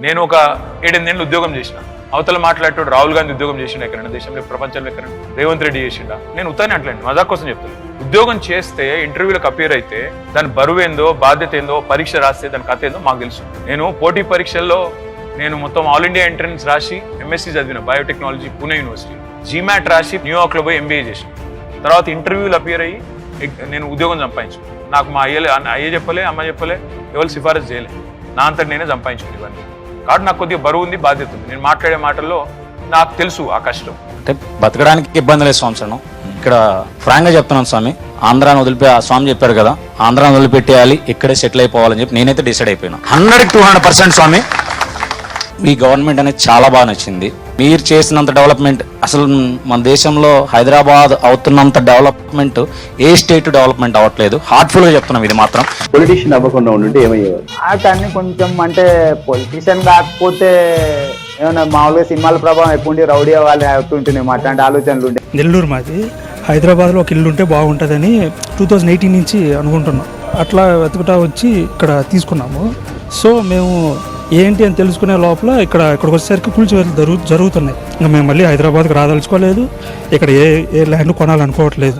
నేను ఒక 7-8 ఏళ్ళు ఉద్యోగం చేసిన, అవతల మాట్లాడేటోడు రాహుల్ గాంధీ ఉద్యోగం చేసిండు ఎక్కడైనా దేశంలో, ప్రపంచంలో ఎక్కడైనా, రేవంత్ రెడ్డి చేసిండా? నేను ఉత్తానే అట్లండి మజాక్ కోసం చెప్తాను. ఉద్యోగం చేస్తే ఇంటర్వ్యూలకు అపేర్ అయితే దాని బరువు ఏందో, బాధ్యత ఏందో, పరీక్ష రాస్తే దాని కథ ఏందో మాకు తెలుసు. నేను పోటీ పరీక్షల్లో నేను మొత్తం ఆల్ ఇండియా ఎంట్రన్స్ రాసి ఎంఎస్సీ చదివిన బయోటెక్నాలజీ పూణే యూనివర్సిటీ, జీమాట్ రాసి న్యూయార్క్లో పోయి ఎంబీఏ చేసిన తర్వాత ఇంటర్వ్యూలు అపేర్ అయ్యి నేను ఉద్యోగం సంపాదించాను. నాకు మా అయ్యే చెప్పలే, అమ్మ చెప్పలే, ఎవరు సిఫారసు చేయలే, నా అంతటి నేనే సంపాదించుకుని ఇవన్నీ. కాబట్టి నాకు కొద్దిగా బరువు ఉంది, బాధ్యత ఉంది. నేను మాట్లాడే మాటల్లో నాకు తెలుసు ఆ కష్టం. అంటే బతకడానికి ఇబ్బంది లేదు స్వామి. సార్ ఇక్కడ ఫ్రాంక్ గా చెప్తున్నాను స్వామి, ఆంధ్రాను స్వామి చెప్పారు కదా, ఆంధ్రాను వదిలిపెట్టేయాలి, ఇక్కడే సెటిల్ అయిపోవాలని చెప్పి నేనైతే డిసైడ్ అయిపోయినా 100% స్వామి. మీ గవర్నమెంట్ అనేది చాలా బాగా నచ్చింది. మీరు చేసినంత డెవలప్మెంట్ అసలు మన దేశంలో హైదరాబాద్ అవుతున్నంత డెవలప్మెంట్ ఏ స్టేట్ డెవలప్మెంట్ అవ్వట్లేదు. హార్ట్ఫుల్ గా చెప్తున్నాం ఇది మాత్రం. పొలిటీషియన్ అవ్వకుండా ఉంటే ఏమయ్యేవారు? అన్ని కొంచెం అంటే పొలిటీషియన్ కాకపోతే ఏమన్నా మామూలుగా సినిమాల ప్రభావం ఎక్కువ ఉండి రౌడీ వాళ్ళు అవుతుంటున్నాయి, అట్లాంటి ఆలోచనలు ఉండే. నెల్లూరు మాది, హైదరాబాద్లో ఒక ఇల్లు ఉంటే బాగుంటుందని 2018 నుంచి అనుకుంటున్నాం. అట్లా వెతుకుతా వచ్చి ఇక్కడ తీసుకున్నాము. సో మేము ఏంటి అని తెలుసుకునే లోపల ఇక్కడికి వచ్చేసరికి కూల్చివేతలు జరుగుతున్నాయి. ఇంకా మేము మళ్ళీ హైదరాబాద్కి రాదలుచుకోలేదు, ఇక్కడ ఏ ల్యాండ్ కొనాలనుకోవట్లేదు.